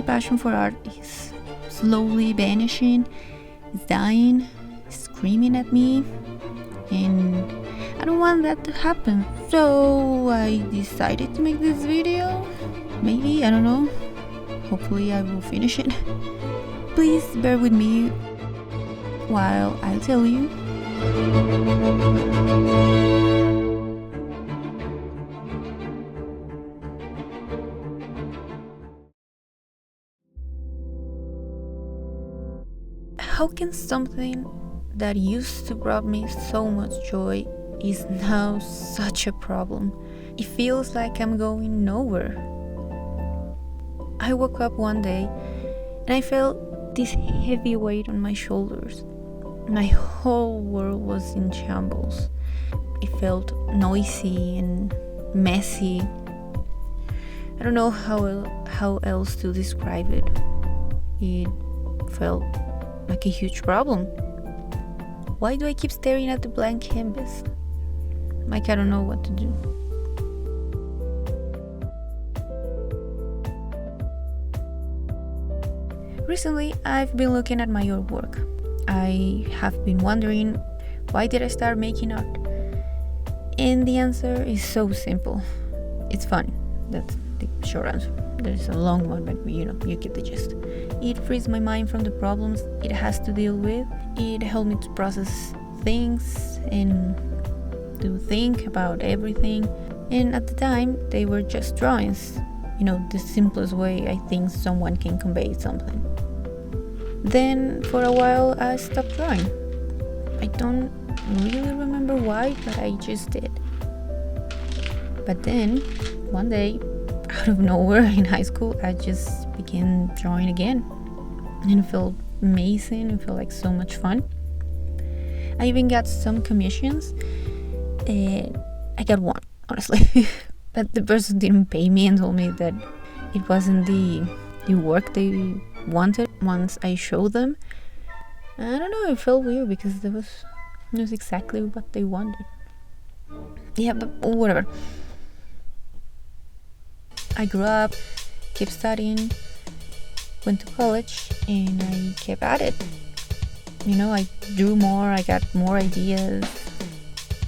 passion for art is slowly vanishing, it's dying, screaming at me, and I don't want that to happen. So I decided to make this video. Maybe, I don't know. Hopefully I will finish it. Please bear with me while I tell you. How can something that used to bring me so much joy is now such a problem? It feels like I'm going nowhere. I woke up one day and I felt this heavy weight on my shoulders. My whole world was in shambles. It felt noisy and messy. I don't know how else to describe it. It felt like a huge problem. Why do I keep staring at the blank canvas? Like I don't know what to do. Recently, I've been looking at my artwork. I have been wondering, why did I start making art? And the answer is so simple. It's fun. That's the short answer. There's a long one, but you get the gist. It frees my mind from the problems it has to deal with. It helped me to process things and to think about everything. And at the time, they were just drawings. The simplest way I think someone can convey something. Then, for a while, I stopped drawing. I don't really remember why, but I just did. But then, one day, out of nowhere in high school, I just began drawing again. And it felt amazing. It felt like so much fun. I even got some commissions. I got one, honestly. But the person didn't pay me and told me that it wasn't the work they wanted once I showed them. I don't know, it felt weird because it was exactly what they wanted. Yeah, but whatever. I grew up, kept studying, went to college, and I kept at it. I drew more, I got more ideas.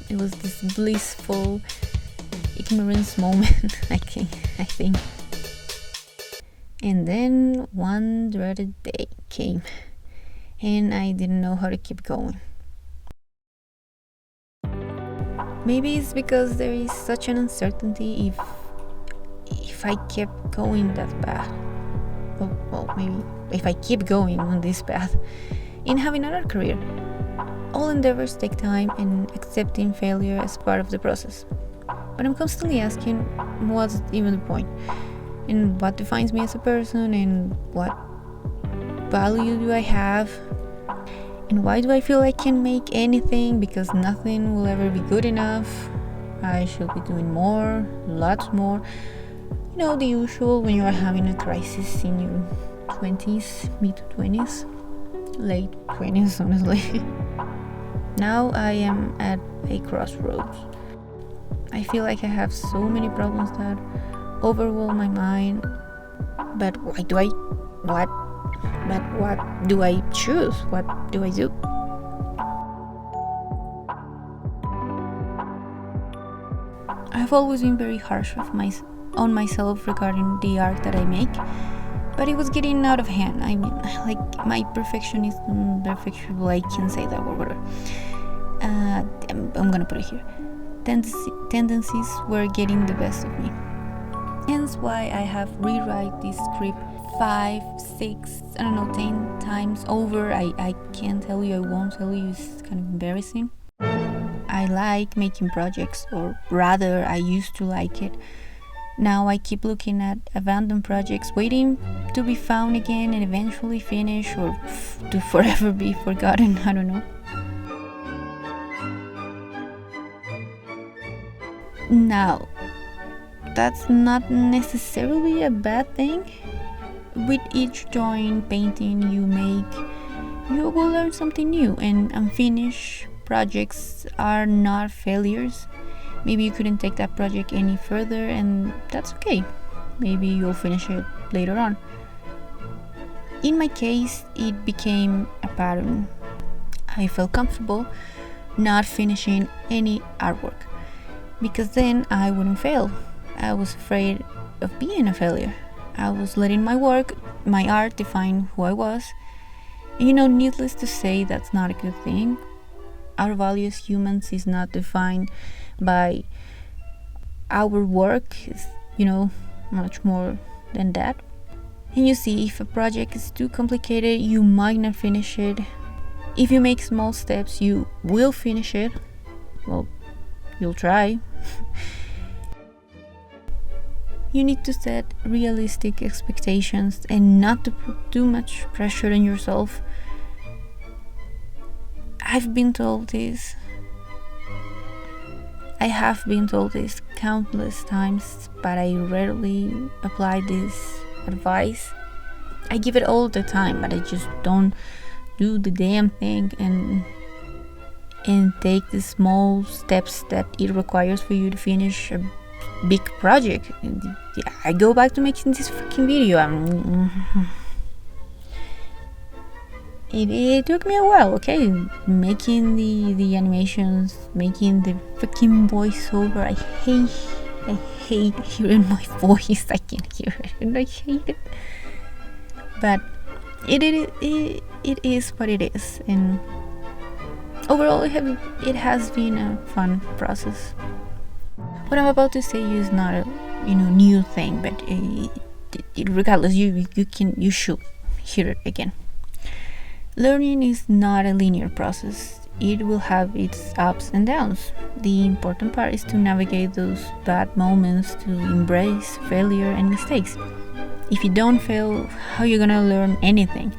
It was this blissful ignorance moment, I think. And then one dreaded day came, and I didn't know how to keep going. Maybe it's because there is such an uncertainty if I kept going that path. Well, maybe if I keep going on this path in having another career. All endeavors take time, and accepting failure as part of the process. But I'm constantly asking, what's even the point? And what defines me as a person? And what value do I have? And why do I feel I can make anything? Because nothing will ever be good enough. I should be doing more, lots more. The usual when you are having a crisis in your 20s, mid-20s, late 20s, honestly. Now I am at a crossroads. I feel like I have so many problems that overwhelm my mind. But what do I choose? What do I do? I've always been very harsh on myself regarding the art that I make, but it was getting out of hand. I mean, like my perfectionism, I can say that word, whatever. I'm gonna put it here. Tendencies were getting the best of me. Hence why I have rewrite this script 5, 6, 10 times over. I can't tell you, I won't tell you, it's kind of embarrassing. I like making projects, or rather I used to like it. Now I keep looking at abandoned projects, waiting to be found again and eventually finish, or to forever be forgotten, I don't know. Now, that's not necessarily a bad thing. With each drawing, painting you make, you will learn something new, and unfinished projects are not failures. Maybe you couldn't take that project any further, and that's okay. Maybe you'll finish it later on. In my case, it became a pattern. I felt comfortable not finishing any artwork because then I wouldn't fail. I was afraid of being a failure. I was letting my work, my art, define who I was. And needless to say, that's not a good thing. Our value as humans is not defined by our work. It's, much more than that. And you see, if a project is too complicated, you might not finish it. If you make small steps, you will finish it. Well, you'll try. You need to set realistic expectations and not to put too much pressure on yourself. I have been told this countless times, but I rarely apply this advice. I give it all the time, but I just don't do the damn thing and take the small steps that it requires for you to finish a big project. I go back to making this freaking video. It took me a while, okay? Making the animations, making the freaking voiceover. I hate hearing my voice. I can't hear it, and I hate it. But it is what it is, and overall, it has been a fun process. What I'm about to say is not a new thing, but regardless, you should hear it again. Learning is not a linear process. It will have its ups and downs. The important part is to navigate those bad moments, to embrace failure and mistakes. If you don't fail, how are you gonna learn anything?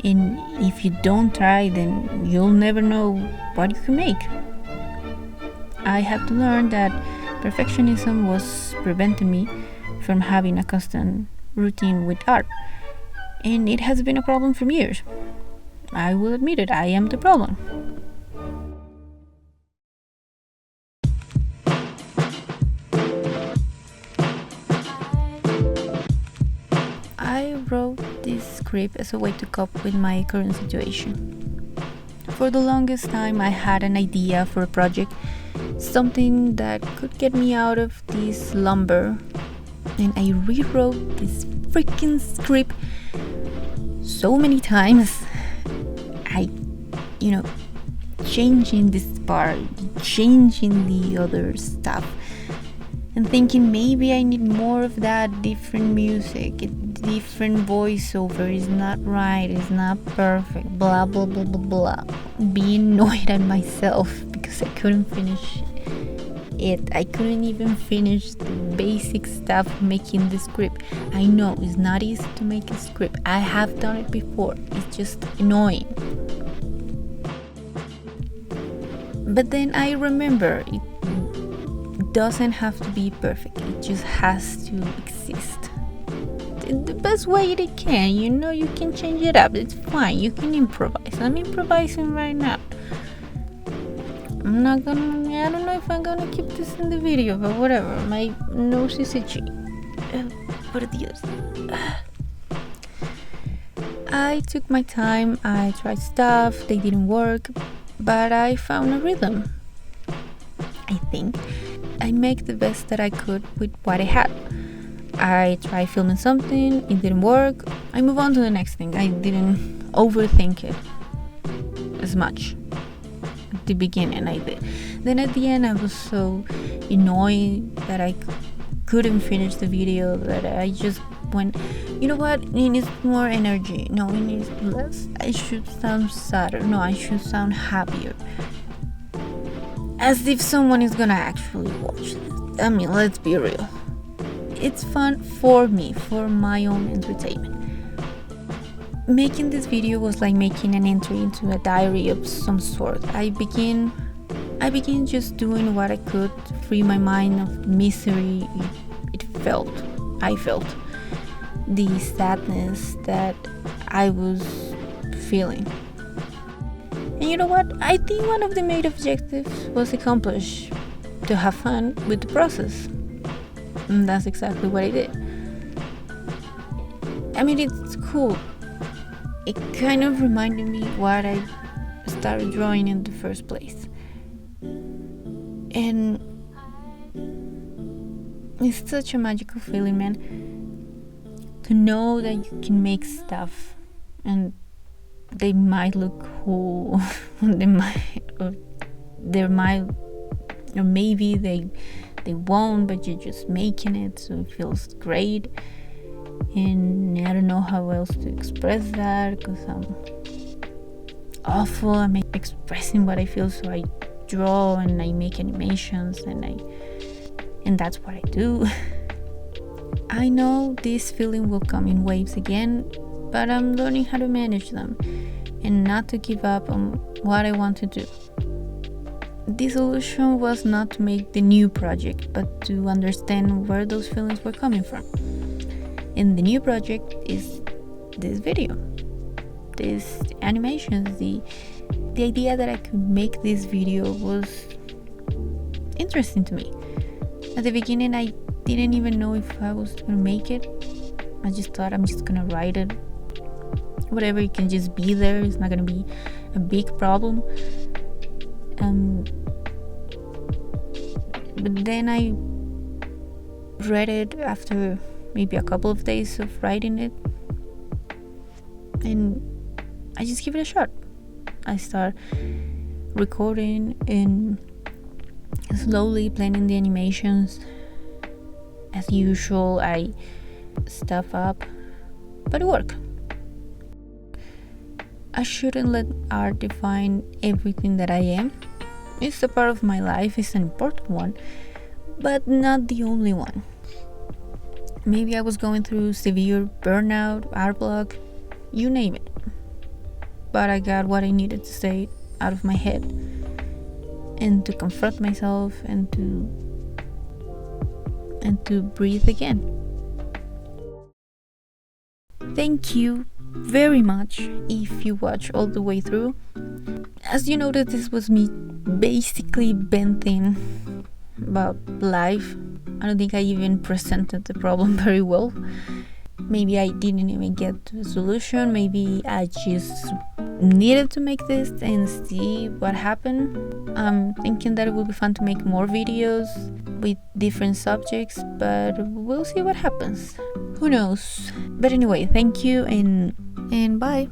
And if you don't try, then you'll never know what you can make. I had to learn that perfectionism was preventing me from having a constant routine with art. And it has been a problem for years. I will admit it, I am the problem. I wrote this script as a way to cope with my current situation. For the longest time, I had an idea for a project, something that could get me out of this slumber, and I rewrote this freaking script so many times. Changing this part, changing the other stuff, and thinking maybe I need more of that, different music, a different voiceover is not right, it's not perfect, blah blah blah blah blah. Being annoyed at myself because I couldn't finish it. I couldn't even finish the basic stuff making the script. I know it's not easy to make a script. I have done it before. It's just annoying. But then I remember it doesn't have to be perfect. It just has to exist. The best way it can, you can change it up. It's fine. You can improvise. I'm improvising right now. I don't know if I'm gonna keep this in the video, but whatever. My nose is itchy. Por Dios. I took my time. I tried stuff. They didn't work. But I found a rhythm. I think I make the best that I could with what I had. I tried filming something, it didn't work. I move on to the next thing. I didn't overthink it as much at the beginning. I did. Then at the end, I was so annoyed that I couldn't finish the video that I just went, you know what, it needs more energy. No, it needs less. I should sound sadder. No, I should sound happier. As if someone is gonna actually watch this. I mean, let's be real. It's fun for me, for my own entertainment. Making this video was like making an entry into a diary of some sort. I began just doing what I could to free my mind of misery I felt the sadness that I was feeling. And you know what? I think one of the main objectives was accomplished, to have fun with the process. And that's exactly what I did. I mean, it's cool it kind of reminded me what I started drawing in the first place. And it's such a magical feeling, man, to know that you can make stuff and they might look cool, or maybe they won't, but you're just making it, so it feels great. And I don't know how else to express that, because I'm awful at expressing what I feel, so I draw and I make animations, and that's what I do. I know this feeling will come in waves again, but I'm learning how to manage them and not to give up on what I want to do. The solution was not to make the new project, but to understand where those feelings were coming from. And the new project is this video, these animations. The idea that I could make this video was interesting to me. At the beginning, I didn't even know if I was gonna make it. I just thought I'm just gonna write it. Whatever, it can just be there. It's not gonna be a big problem. But then I read it after maybe a couple of days of writing it, and I just give it a shot. I start recording and slowly planning the animations. As usual, I stuff up, but it worked. I shouldn't let art define everything that I am. It's a part of my life, it's an important one, but not the only one. Maybe I was going through severe burnout, art block, you name it. But I got what I needed to say out of my head, and to confront myself, and to breathe again. Thank you very much if you watch all the way through. As you noticed, this was me basically venting about life. I don't think I even presented the problem very well. Maybe I didn't even get to a solution. Maybe I just needed to make this and see what happened. I'm thinking that it will be fun to make more videos with different subjects, but we'll see what happens. Who knows? But anyway, thank you and bye.